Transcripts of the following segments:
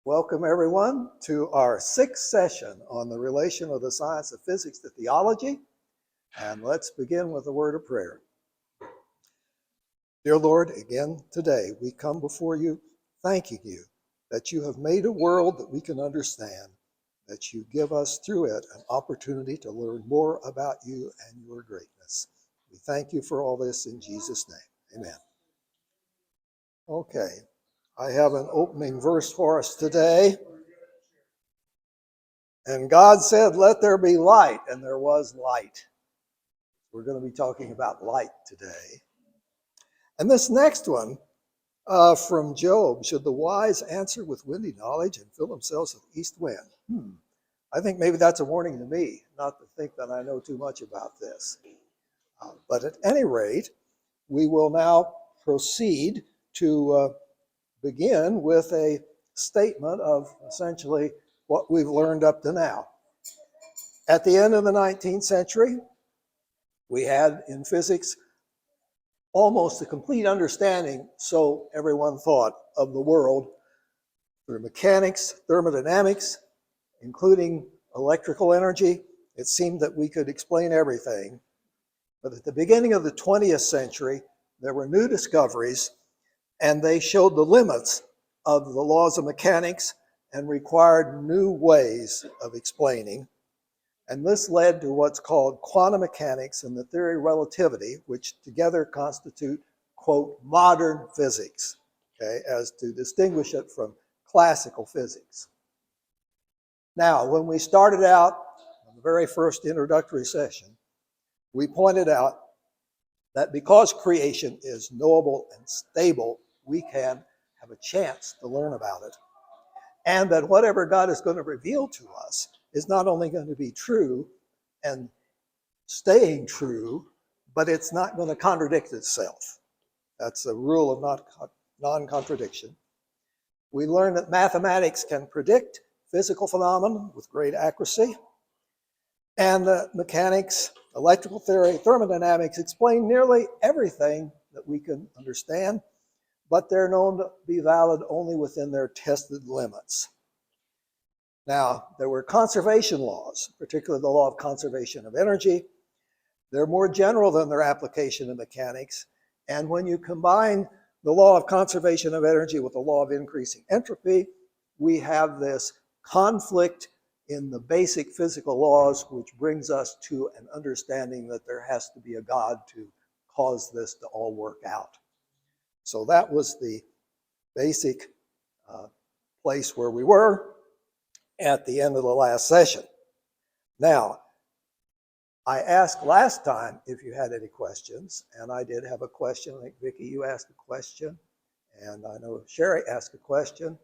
Welcome everyone to our sixth session on the relation of the science of physics to theology. And let's begin with a word of prayer. Dear Lord, again today we come before you thanking you that you have made a world that we can understand, that you give us through it an opportunity to learn more about you and your greatness. We thank you for all this in Jesus' name. Amen. Okay, I have an opening verse for us today. And God said, "Let there be light," and there was light. We're going to be talking about light today. And this next one from Job, "Should the wise answer with windy knowledge and fill themselves with east wind?" I think maybe that's a warning to me, not to think that I know too much about this. But at any rate, we will now proceed to begin with a statement of essentially what we've learned up to now. At the end of the 19th century, we had in physics almost a complete understanding, so everyone thought, of the world through mechanics, thermodynamics, including electrical energy. It seemed that we could explain everything. But at the beginning of the 20th century, there were new discoveries, and they showed the limits of the laws of mechanics and required new ways of explaining. And this led to what's called quantum mechanics and the theory of relativity, which together constitute, quote, modern physics, okay, as to distinguish it from classical physics. Now, when we started out in the very first introductory session, we pointed out that because creation is knowable and stable, we can have a chance to learn about it. And that whatever God is going to reveal to us is not only going to be true and staying true, but it's not going to contradict itself. That's the rule of non-contradiction. We learned that mathematics can predict physical phenomena with great accuracy, and that mechanics, electrical theory, thermodynamics explain nearly everything that we can understand, but they're known to be valid only within their tested limits. Now, there were conservation laws, particularly the law of conservation of energy. They're more general than their application in mechanics. And when you combine the law of conservation of energy with the law of increasing entropy, we have this conflict in the basic physical laws, which brings us to an understanding that there has to be a God to cause this to all work out. So that was the basic place where we were at the end of the last session. Now, I asked last time if you had any questions, and I did have a question. I think, Vicki, you asked a question, and I know Sherry asked a question.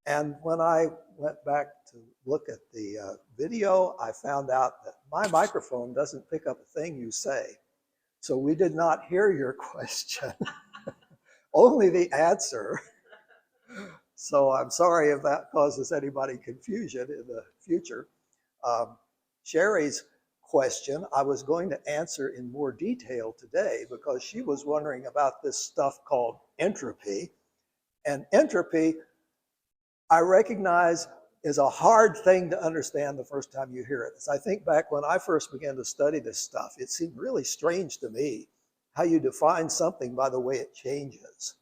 And when I went back to look at the video, I found out that my microphone doesn't pick up a thing you say. So we did not hear your question, only the answer. So I'm sorry if that causes anybody confusion in the future. Sherry's question I was going to answer in more detail today because she was wondering about this stuff called entropy. And entropy, I recognize, is a hard thing to understand the first time you hear it. As I think back when I first began to study this stuff, it seemed really strange to me how you define something by the way it changes.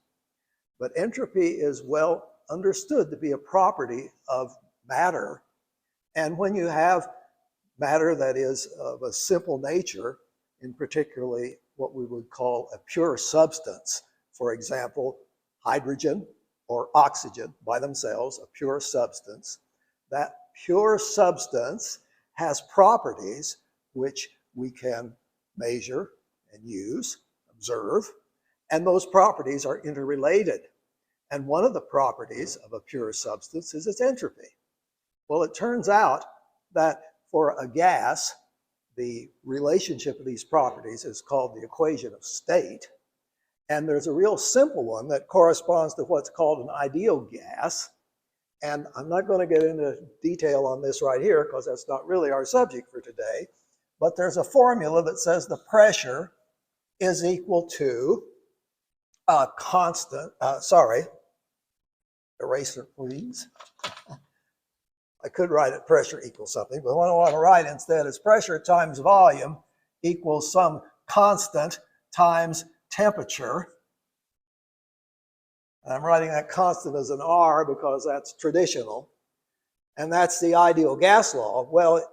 But entropy is well understood to be a property of matter. And when you have matter that is of a simple nature, in particularly what we would call a pure substance, for example, hydrogen or oxygen by themselves, a pure substance, that pure substance has properties which we can measure and use, observe, and those properties are interrelated. And one of the properties of a pure substance is its entropy. Well, it turns out that for a gas, the relationship of these properties is called the equation of state. And there's a real simple one that corresponds to what's called an ideal gas. And I'm not going to get into detail on this right here because that's not really our subject for today. But there's a formula that says the pressure is equal to a constant, eraser, please. I could write it pressure equals something, but what I want to write instead is pressure times volume equals some constant times temperature. And I'm writing that constant as an R because that's traditional. And that's the ideal gas law. Well, it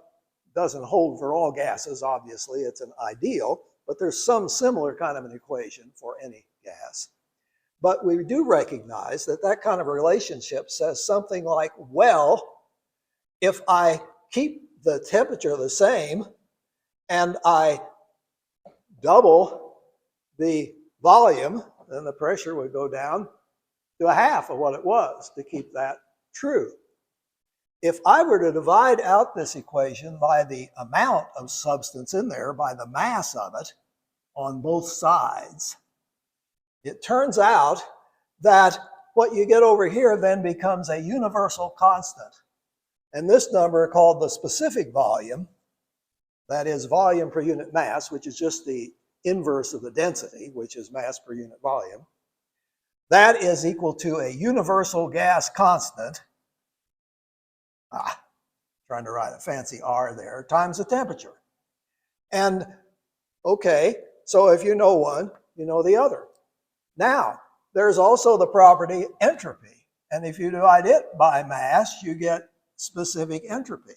doesn't hold for all gases, obviously. It's an ideal, but there's some similar kind of an equation for any gas. But we do recognize that that kind of relationship says something like, well, if I keep the temperature the same and I double the volume, then the pressure would go down to a half of what it was to keep that true. If I were to divide out this equation by the amount of substance in there, by the mass of it on both sides, it turns out that what you get over here then becomes a universal constant. And this number called the specific volume, that is volume per unit mass, which is just the inverse of the density, which is mass per unit volume, that is equal to a universal gas constant, trying to write a fancy R there, times the temperature. And okay, so if you know one, you know the other. Now, there's also the property entropy. And if you divide it by mass, you get specific entropy.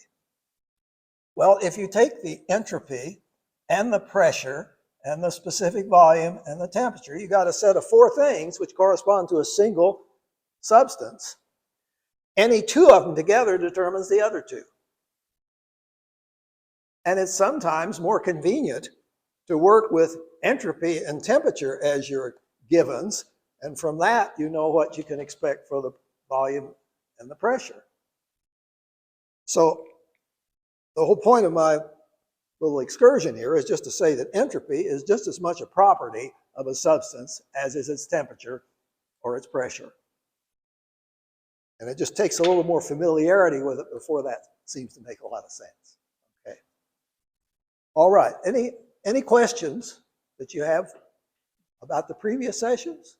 Well, if you take the entropy and the pressure and the specific volume and the temperature, you got a set of four things which correspond to a single substance. Any two of them together determines the other two. And it's sometimes more convenient to work with entropy and temperature as your givens, and from that you know what you can expect for the volume and the pressure. So the whole point of my little excursion here is just to say that entropy is just as much a property of a substance as is its temperature or its pressure. And it just takes a little more familiarity with it before that seems to make a lot of sense. Okay. All right. Any questions that you have about the previous sessions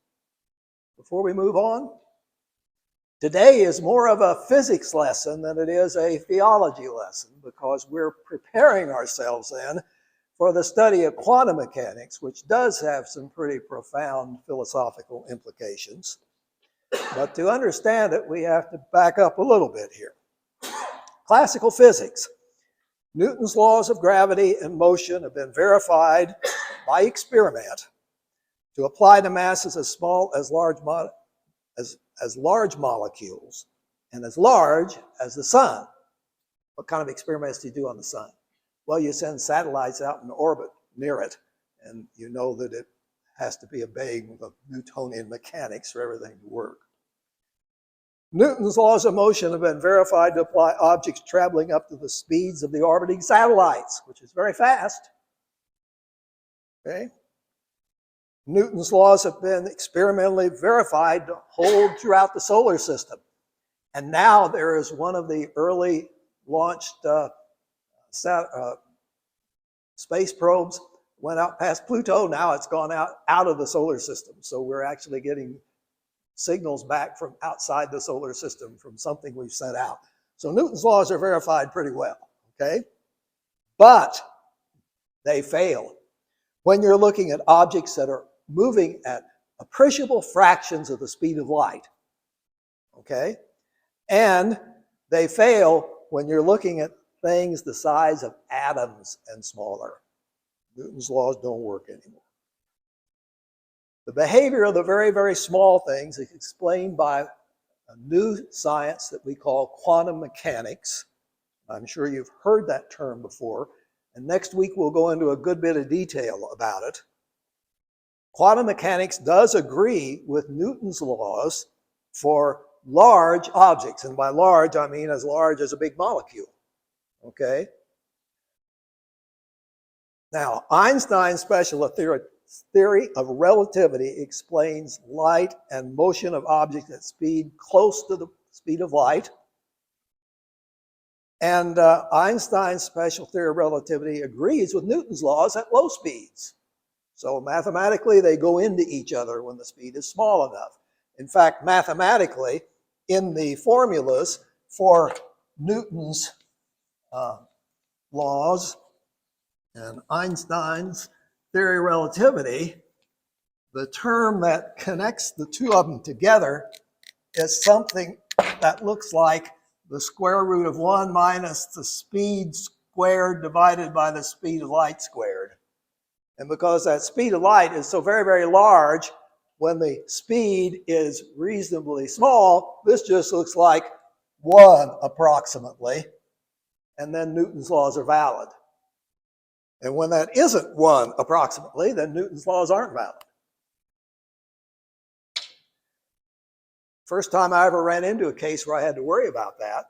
before we move on? Today is more of a physics lesson than it is a theology lesson because we're preparing ourselves then for the study of quantum mechanics, which does have some pretty profound philosophical implications. But to understand it, we have to back up a little bit here. Classical physics. Newton's laws of gravity and motion have been verified by experiment to apply to masses as small as large molecules and as large as the sun. What kind of experiments do you do on the sun? Well, you send satellites out in orbit near it, and you know that it has to be obeying the Newtonian mechanics for everything to work. Newton's laws of motion have been verified to apply objects traveling up to the speeds of the orbiting satellites, which is very fast. Okay? Newton's laws have been experimentally verified to hold throughout the solar system. And now there is one of the early launched space probes went out past Pluto. Now it's gone out of the solar system. So we're actually getting signals back from outside the solar system from something we've sent out. So Newton's laws are verified pretty well, okay? But they fail when you're looking at objects that are moving at appreciable fractions of the speed of light, okay? And they fail when you're looking at things the size of atoms and smaller. Newton's laws don't work anymore. The behavior of the very, very small things is explained by a new science that we call quantum mechanics. I'm sure you've heard that term before, and next week we'll go into a good bit of detail about it. Quantum mechanics does agree with Newton's laws for large objects, and by large I mean as large as a big molecule, okay? Now, Einstein's special theory of relativity explains light and motion of objects at speed close to the speed of light. And Einstein's special theory of relativity agrees with Newton's laws at low speeds. So mathematically, they go into each other when the speed is small enough. In fact, mathematically, in the formulas for Newton's laws and Einstein's theory of relativity, the term that connects the two of them together is something that looks like the square root of 1 minus the speed squared divided by the speed of light squared. And because that speed of light is so very, very large, when the speed is reasonably small, this just looks like 1 approximately, and then Newton's laws are valid. And when that isn't 1 approximately, then Newton's laws aren't valid. First time I ever ran into a case where I had to worry about that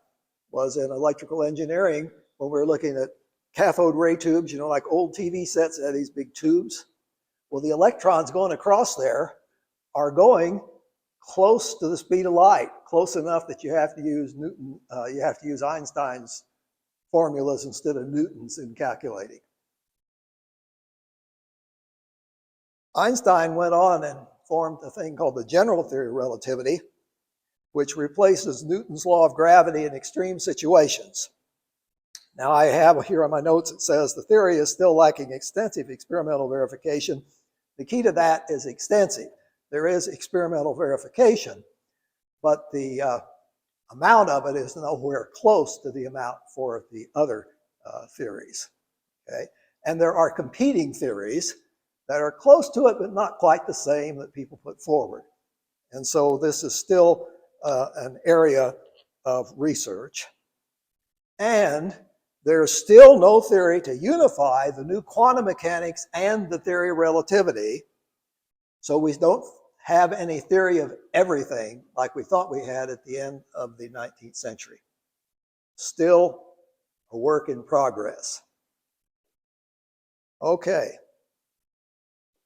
was in electrical engineering when we were looking at cathode ray tubes, you know, like old TV sets that had these big tubes. Well, the electrons going across there are going close to the speed of light, close enough that you have to use Einstein's formulas instead of Newton's in calculating. Einstein went on and formed a thing called the general theory of relativity, which replaces Newton's law of gravity in extreme situations. Now I have here on my notes, it says the theory is still lacking extensive experimental verification. The key to that is extensive. There is experimental verification, but the amount of it is nowhere close to the amount for the other theories. Okay? And there are competing theories that are close to it, but not quite the same that people put forward. And so this is still an area of research. And there's still no theory to unify the new quantum mechanics and the theory of relativity. So we don't have any theory of everything like we thought we had at the end of the 19th century. Still a work in progress. Okay.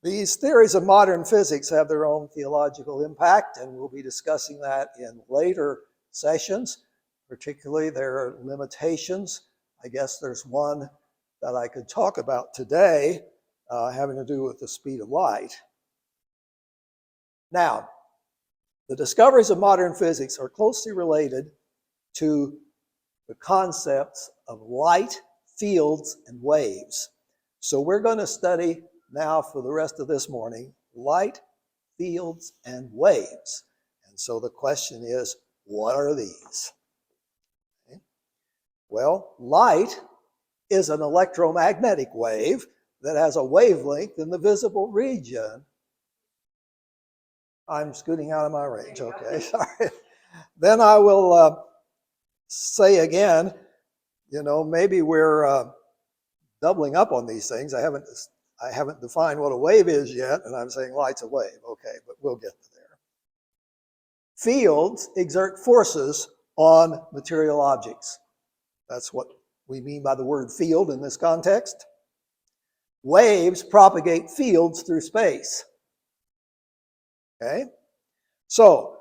These theories of modern physics have their own theological impact, and we'll be discussing that in later sessions. Particularly, there are limitations. I guess there's one that I could talk about today having to do with the speed of light. Now, the discoveries of modern physics are closely related to the concepts of light, fields, and waves. So we're going to study now for the rest of this morning light, fields, and waves. And so the question is, what are these? Okay. Well, light is an electromagnetic wave that has a wavelength in the visible region. I'm scooting out of my range, okay, sorry. Then I will say again, you know, maybe we're doubling up on these things. I haven't defined what a wave is yet, and I'm saying light's a wave. Okay, but we'll get to there. Fields exert forces on material objects. That's what we mean by the word field in this context. Waves propagate fields through space. Okay? So,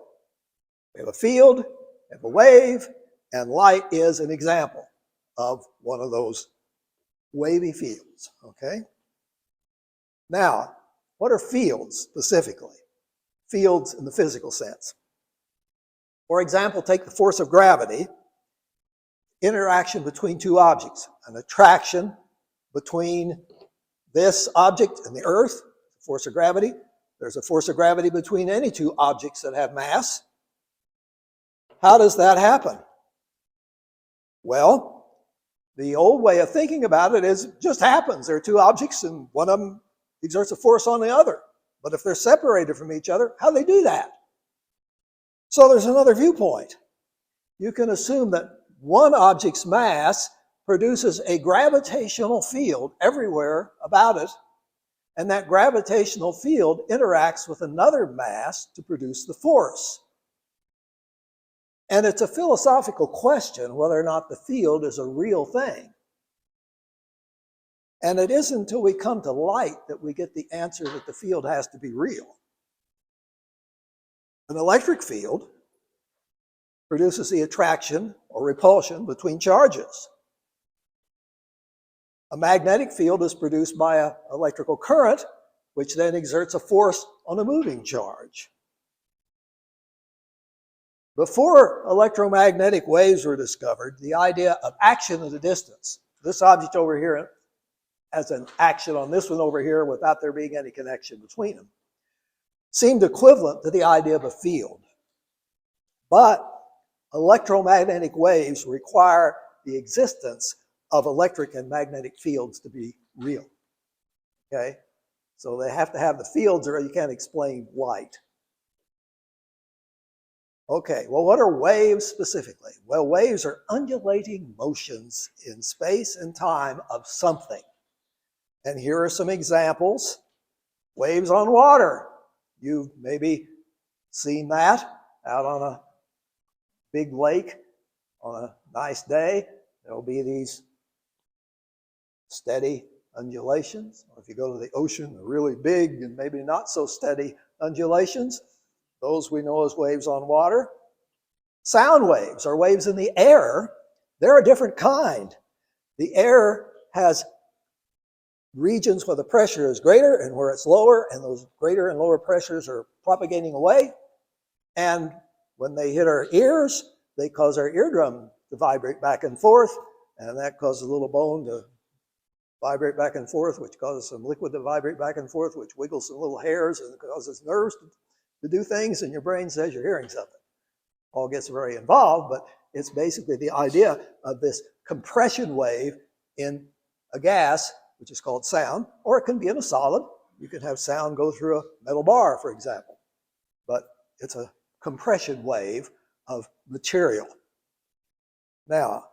we have a field, we have a wave, and light is an example of one of those wavy fields. Okay? Now, what are fields specifically? Fields in the physical sense. For example, take the force of gravity, interaction between two objects, an attraction between this object and the earth, force of gravity. There's a force of gravity between any two objects that have mass. How does that happen? Well, the old way of thinking about it is it just happens. There are two objects and one of them exerts a force on the other. But if they're separated from each other, how do they do that? So there's another viewpoint. You can assume that one object's mass produces a gravitational field everywhere about it, and that gravitational field interacts with another mass to produce the force. And it's a philosophical question whether or not the field is a real thing. And it isn't until we come to light that we get the answer that the field has to be real. An electric field produces the attraction or repulsion between charges. A magnetic field is produced by an electrical current, which then exerts a force on a moving charge. Before electromagnetic waves were discovered, the idea of action at a distance, this object over here has an action on this one over here without there being any connection between them, seemed equivalent to the idea of a field. But electromagnetic waves require the existence of electric and magnetic fields to be real. Okay? So they have to have the fields or you can't explain light. Okay, well, what are waves specifically? Well, waves are undulating motions in space and time of something. And here are some examples. Waves on water. You've maybe seen that out on a big lake on a nice day. There'll be these steady undulations. Or if you go to the ocean, they're really big and maybe not so steady undulations. Those we know as waves on water. Sound waves are waves in the air. They're a different kind. The air has regions where the pressure is greater and where it's lower, and those greater and lower pressures are propagating away. And when they hit our ears, they cause our eardrum to vibrate back and forth, and that causes a little bone to vibrate back and forth, which causes some liquid to vibrate back and forth, which wiggles some little hairs and causes nerves to do things, and your brain says you're hearing something. All gets very involved, but it's basically the idea of this compression wave in a gas, which is called sound, or it can be in a solid. You can have sound go through a metal bar, for example. But it's a compression wave of material. Now,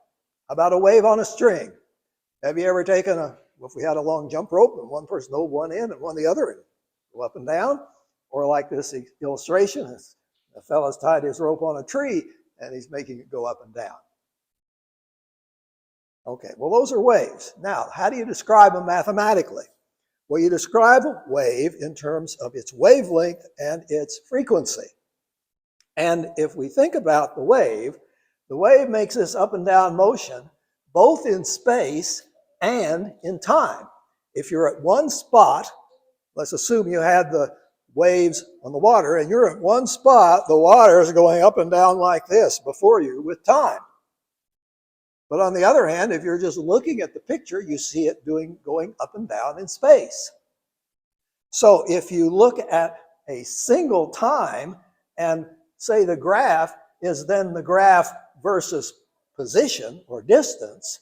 how about a wave on a string? Have you ever taken if we had a long jump rope and one person hold one end and one the other and go up and down? Or like this illustration, a fellow's tied his rope on a tree and he's making it go up and down. Okay, well, those are waves. Now, how do you describe them mathematically? Well, you describe a wave in terms of its wavelength and its frequency. And if we think about the wave makes this up and down motion both in space and in time. If you're at one spot, let's assume you had the waves on the water and you're at one spot, the water is going up and down like this before you with time. But on the other hand, if you're just looking at the picture, you see it going up and down in space. So if you look at a single time and say the graph is then the graph versus position or distance,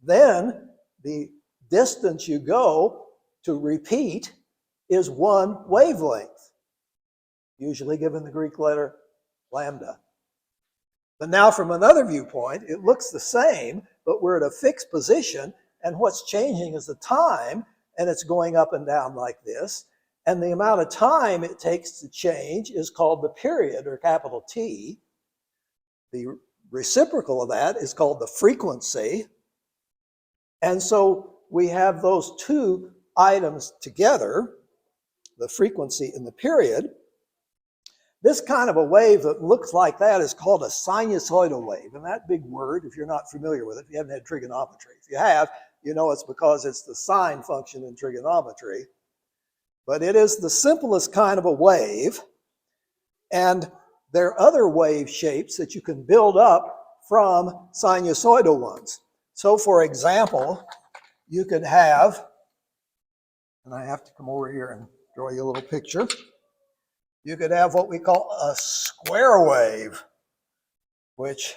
then the distance you go to repeat is one wavelength, usually given the Greek letter lambda. But now from another viewpoint, it looks the same, but we're at a fixed position, and what's changing is the time, and it's going up and down like this. And the amount of time it takes to change is called the period, or capital T. The reciprocal of that is called the frequency. And so we have those two items together, the frequency and the period. This kind of a wave that looks like that is called a sinusoidal wave. And that big word, if you're not familiar with it, if you haven't had trigonometry, if you have, you know it's because it's the sine function in trigonometry. But it is the simplest kind of a wave. And there are other wave shapes that you can build up from sinusoidal ones. So for example, you could have, and I have to come over here and draw you a little picture. You could have what we call a square wave, which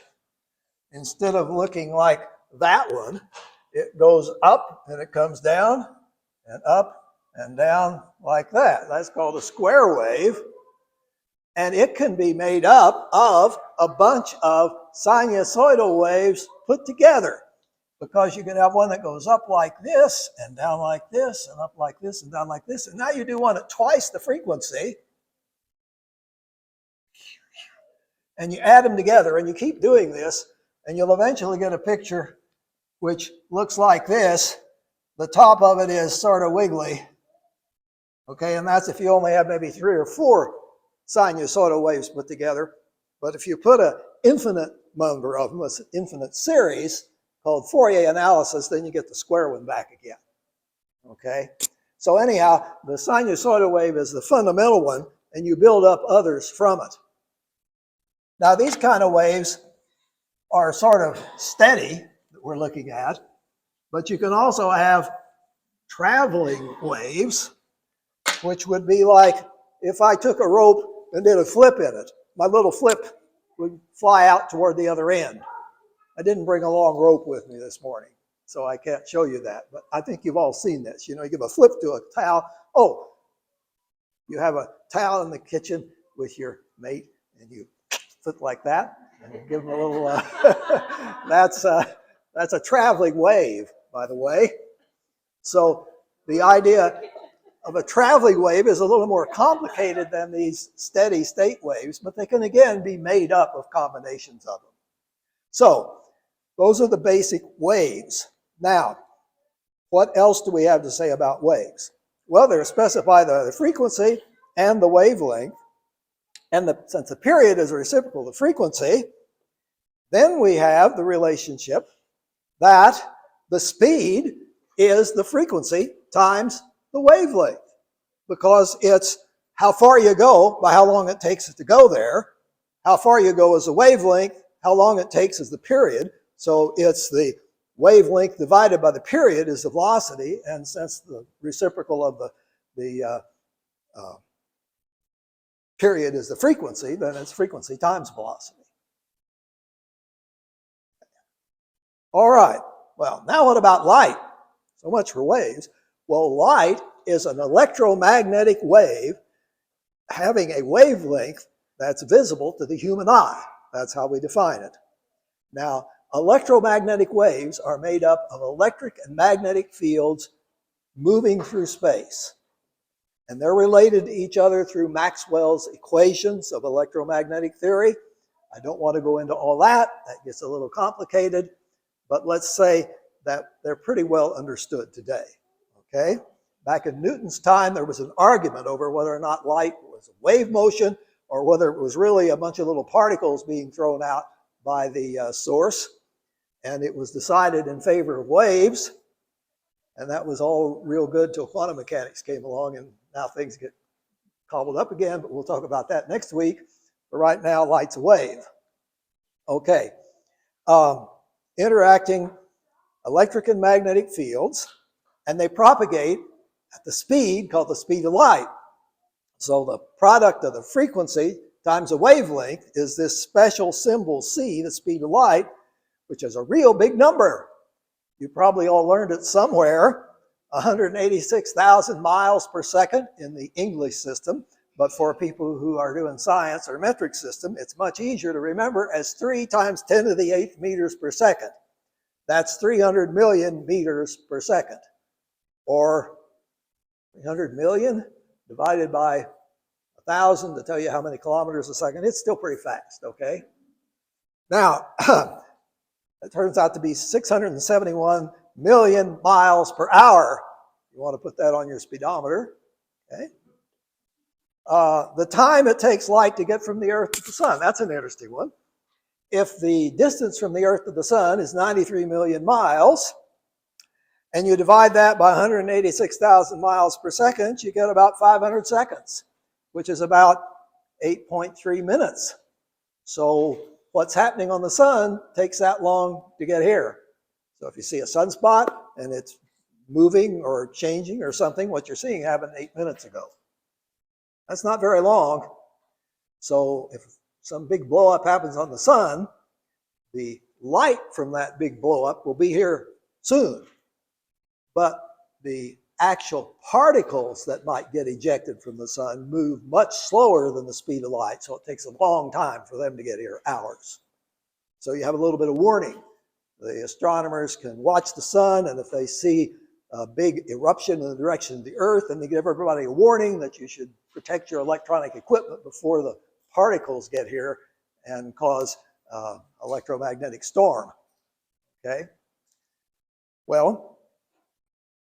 instead of looking like that one, it goes up and it comes down and up and down like that. That's called a square wave. And it can be made up of a bunch of sinusoidal waves put together, because you can have one that goes up like this and down like this and up like this and down like this. And now you do one at twice the frequency. And you add them together and you keep doing this, and you'll eventually get a picture which looks like this. The top of it is sort of wiggly. Okay, and that's if you only have maybe 3 or 4 sinusoidal waves put together. But if you put an infinite number of them, an infinite series called Fourier analysis, then you get the square one back again. Okay, so anyhow, the sinusoidal wave is the fundamental one, and you build up others from it. Now, these kind of waves are sort of steady that we're looking at, but you can also have traveling waves, which would be like if I took a rope and did a flip in it, my little flip would fly out toward the other end. I didn't bring a long rope with me this morning, so I can't show you that, but I think you've all seen this. You know, you give a flip to a towel. Oh, you have a towel in the kitchen with your mate, and you flip like that, and you give them a little, that's a traveling wave, by the way. So the idea of a traveling wave is a little more complicated than these steady state waves, but they can again be made up of combinations of them. So those are the basic waves. Now, what else do we have to say about waves? Well, they're specified by the frequency and the wavelength, and since the period is reciprocal to frequency, then we have the relationship that the speed is the frequency times the wavelength, because it's how far you go by how long it takes it to go there. How far you go is the wavelength, how long it takes is the period. So it's the wavelength divided by the period is the velocity, and since the reciprocal of the period is the frequency, then it's frequency times velocity. All right, well, now what about light? So much for waves. Well, light is an electromagnetic wave having a wavelength that's visible to the human eye. That's how we define it. Now, electromagnetic waves are made up of electric and magnetic fields moving through space. And they're related to each other through Maxwell's equations of electromagnetic theory. I don't want to go into all that. That gets a little complicated. But let's say that they're pretty well understood today. Okay? Back in Newton's time, there was an argument over whether or not light was a wave motion or whether it was really a bunch of little particles being thrown out by the source. And it was decided in favor of waves. And that was all real good till quantum mechanics came along, and now things get cobbled up again, but we'll talk about that next week. But right now, light's a wave. Okay. Interacting electric and magnetic fields, and they propagate at the speed called the speed of light. So the product of the frequency times the wavelength is this special symbol c, the speed of light, which is a real big number. You probably all learned it somewhere, 186,000 miles per second in the English system. But for people who are doing science or metric system, it's much easier to remember as 3 times 10 to the 8th meters per second. That's 300 million meters per second. Or 300 million divided by 1,000 to tell you how many kilometers a second. It's still pretty fast, okay? Now, it turns out to be 671 million miles per hour. You want to put that on your speedometer, okay? The time it takes light to get from the Earth to the sun, that's an interesting one. If the distance from the Earth to the sun is 93 million miles, and you divide that by 186,000 miles per second, you get about 500 seconds, which is about 8.3 minutes. So what's happening on the sun takes that long to get here. So if you see a sunspot and it's moving or changing or something, what you're seeing happened 8 minutes ago. That's not very long. So if some big blow up happens on the sun, the light from that big blow up will be here soon. But the actual particles that might get ejected from the sun move much slower than the speed of light, so it takes a long time for them to get here, hours. So you have a little bit of warning. The astronomers can watch the sun, and if they see a big eruption in the direction of the Earth, then they give everybody a warning that you should protect your electronic equipment before the particles get here and cause electromagnetic storm. Okay? Well,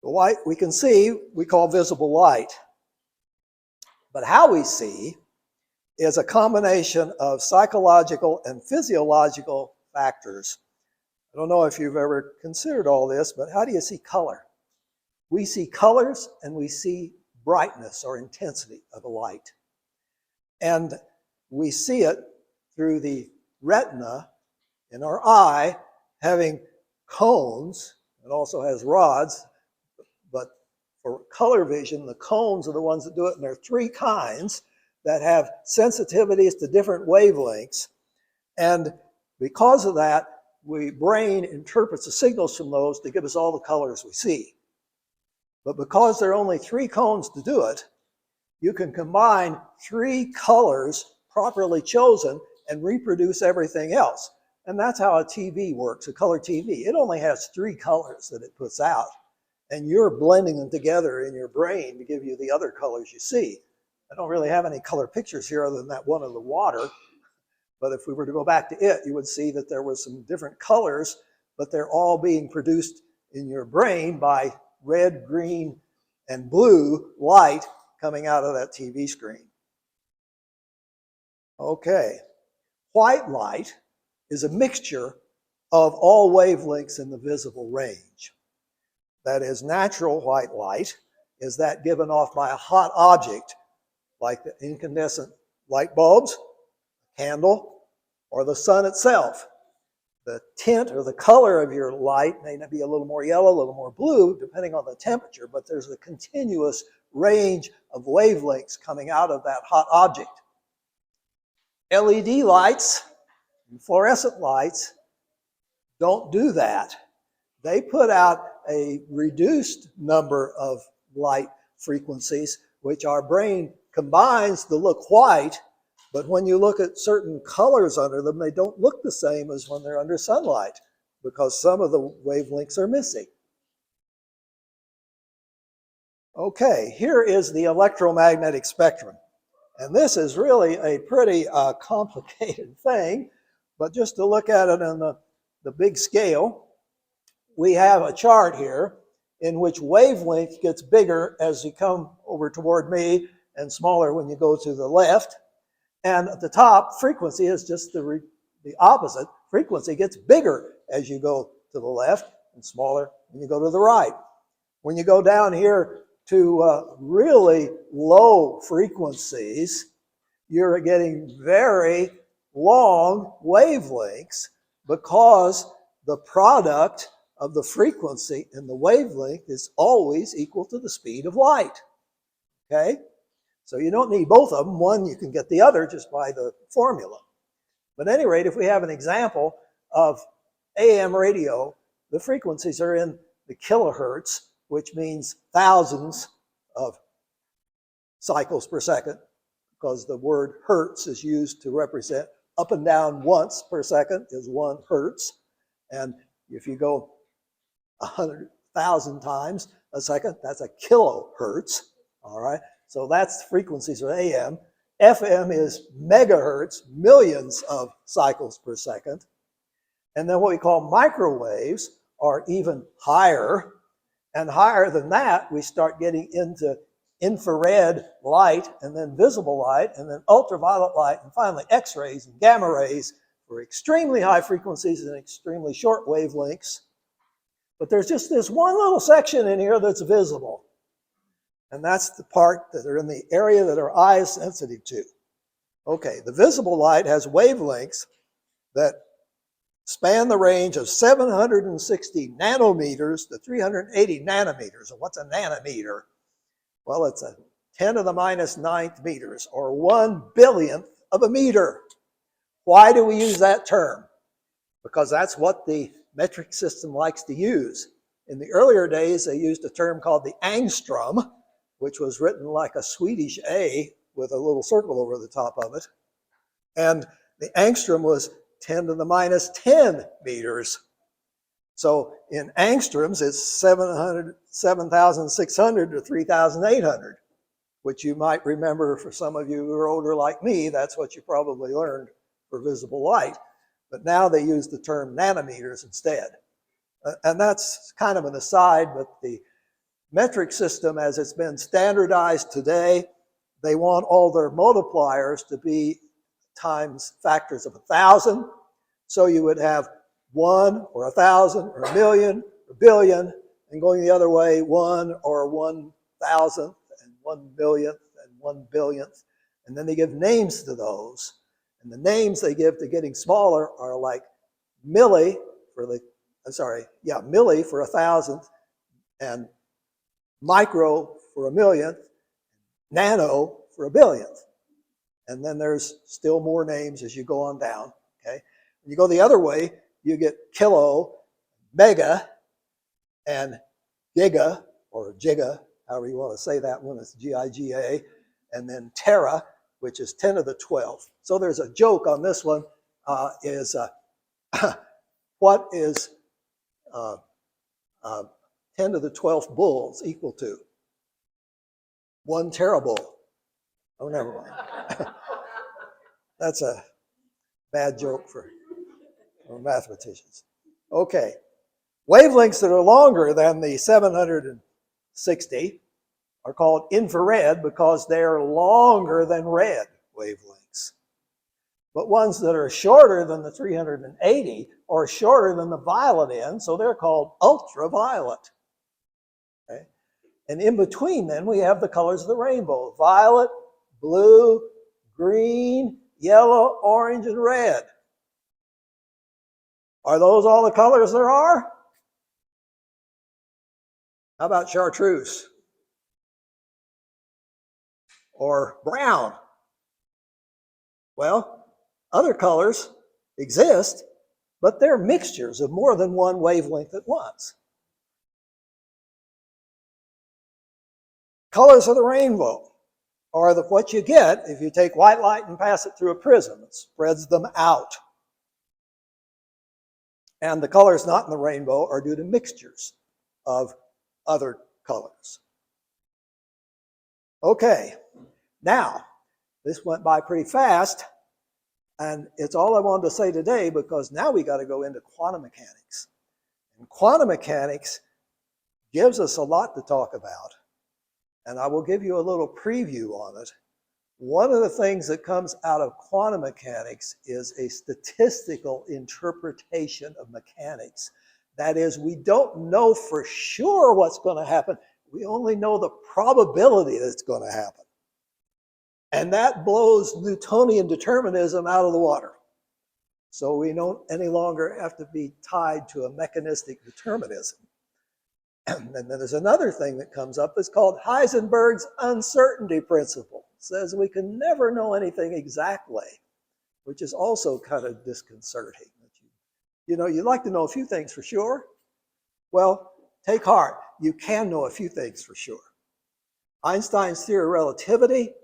the light we can see, we call visible light. But how we see is a combination of psychological and physiological factors. I don't know if you've ever considered all this, but how do you see color? We see colors and we see brightness or intensity of a light. And we see it through the retina in our eye, having cones. It also has rods, but for color vision, the cones are the ones that do it, and there are three kinds that have sensitivities to different wavelengths. And because of that, the brain interprets the signals from those to give us all the colors we see. But because there are only three cones to do it, you can combine three colors properly chosen and reproduce everything else. And that's how a TV works, a color TV. It only has three colors that it puts out, and you're blending them together in your brain to give you the other colors you see. I don't really have any color pictures here other than that one of the water, but if we were to go back to it, you would see that there were some different colors, but they're all being produced in your brain by red, green, and blue light coming out of that TV screen. Okay, white light is a mixture of all wavelengths in the visible range. That is, natural white light is that given off by a hot object, like the incandescent light bulbs, candle, or the sun itself. The tint or the color of your light may be a little more yellow, a little more blue, depending on the temperature, but there's a continuous range of wavelengths coming out of that hot object. LED lights and fluorescent lights don't do that. They put out a reduced number of light frequencies, which our brain combines to look white, but when you look at certain colors under them, they don't look the same as when they're under sunlight, because some of the wavelengths are missing. Okay, here is the electromagnetic spectrum. And this is really a pretty complicated thing, but just to look at it on the big scale, we have a chart here in which wavelength gets bigger as you come over toward me and smaller when you go to the left. And at the top, frequency is just the opposite. Frequency gets bigger as you go to the left and smaller when you go to the right. When you go down here to really low frequencies, you're getting very long wavelengths because the product of the frequency and the wavelength is always equal to the speed of light. Okay? So you don't need both of them. One, you can get the other just by the formula. But at any rate, if we have an example of AM radio, the frequencies are in the kilohertz, which means thousands of cycles per second, because the word hertz is used to represent up and down once per second is 1 hertz. And if you go 100,000 times a second, that's a kilohertz. All right. So that's frequencies of AM. FM is megahertz, millions of cycles per second. And then what we call microwaves are even higher. And higher than that, we start getting into infrared light, and then visible light, and then ultraviolet light, and finally X-rays and gamma rays for extremely high frequencies and extremely short wavelengths. But there's just this one little section in here that's visible. And that's the part that are in the area that our eye is sensitive to. Okay, the visible light has wavelengths that span the range of 760 nanometers to 380 nanometers. And what's a nanometer? Well, it's a 10 to the minus 9th meters, or 1 billionth of a meter. Why do we use that term? Because that's what the metric system likes to use. In the earlier days, they used a term called the angstrom, which was written like a Swedish A with a little circle over the top of it. And the angstrom was 10 to the minus 10 meters. So in angstroms, it's 7,600 to 3,800, which you might remember for some of you who are older like me, that's what you probably learned for visible light. But now they use the term nanometers instead. And that's kind of an aside, but the metric system as it's been standardized today, they want all their multipliers to be times factors of 1,000. So you would have 1 or 1,000 or a million or billion, and going the other way, 1 or 1,000th and 1 millionth and 1 billionth. And then they give names to those. And the names they give to getting smaller are like milli for milli for 1,000th, and micro for 1,000,000th, nano for 1,000,000,000th. And then there's still more names as you go on down. Okay, when you go the other way, you get kilo, mega, and giga, or giga, however you want to say that one, it's Giga, and then tera, which is 10 to the 12th. So there's a joke on this one, what is 10 to the 12th bulls equal to? 1 terabull. Oh, never mind. That's a bad joke for mathematicians. Okay. Wavelengths that are longer than the 760 are called infrared because they're longer than red wavelengths. But ones that are shorter than the 380 are shorter than the violet end, so they're called ultraviolet. Okay? And in between then we have the colors of the rainbow: violet, blue, green, yellow, orange, and red. Are those all the colors there are? How about chartreuse? Or brown? Well, other colors exist, but they're mixtures of more than one wavelength at once. Colors of the rainbow are what you get if you take white light and pass it through a prism. It spreads them out. And the colors not in the rainbow are due to mixtures of other colors. Okay, now, this went by pretty fast, and it's all I wanted to say today because now we got to go into quantum mechanics. And quantum mechanics gives us a lot to talk about, and I will give you a little preview on it. One of the things that comes out of quantum mechanics is a statistical interpretation of mechanics. That is, we don't know for sure what's going to happen. We only know the probability that it's going to happen. And that blows Newtonian determinism out of the water. So we don't any longer have to be tied to a mechanistic determinism. And then there's another thing that comes up that's called Heisenberg's uncertainty principle. It says we can never know anything exactly, which is also kind of disconcerting. You know, you'd like to know a few things for sure. Well, take heart. You can know a few things for sure. Einstein's theory of relativity,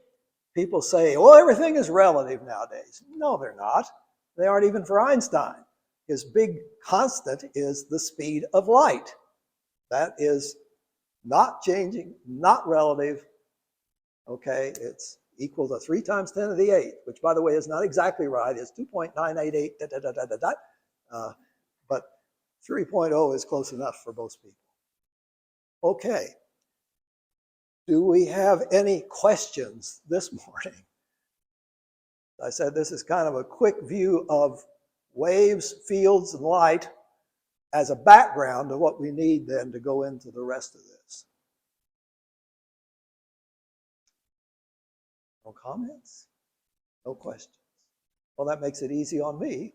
people say, well, everything is relative nowadays. No, they're not. They aren't even for Einstein. His big constant is the speed of light. That is not changing, not relative. Okay, it's equal to 3 times 10 to the 8th, which, by the way, is not exactly right. It's 2.988, but 3.0 is close enough for most people. Okay. Do we have any questions this morning? I said this is kind of a quick view of waves, fields, and light as a background to what we need then to go into the rest of this. No comments? No questions? Well, that makes it easy on me.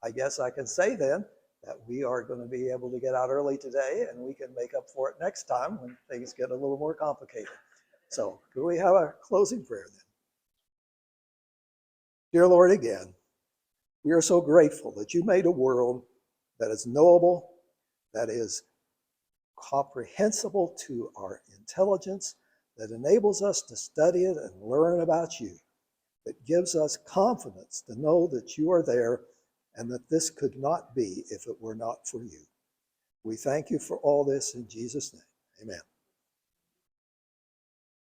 I guess I can say then that we are going to be able to get out early today and we can make up for it next time when things get a little more complicated. So, could we have a closing prayer then? Dear Lord, again, we are so grateful that you made a world that is knowable, that is comprehensible to our intelligence, that enables us to study it and learn about you, that gives us confidence to know that you are there and that this could not be if it were not for you. We thank you for all this in Jesus' name. Amen.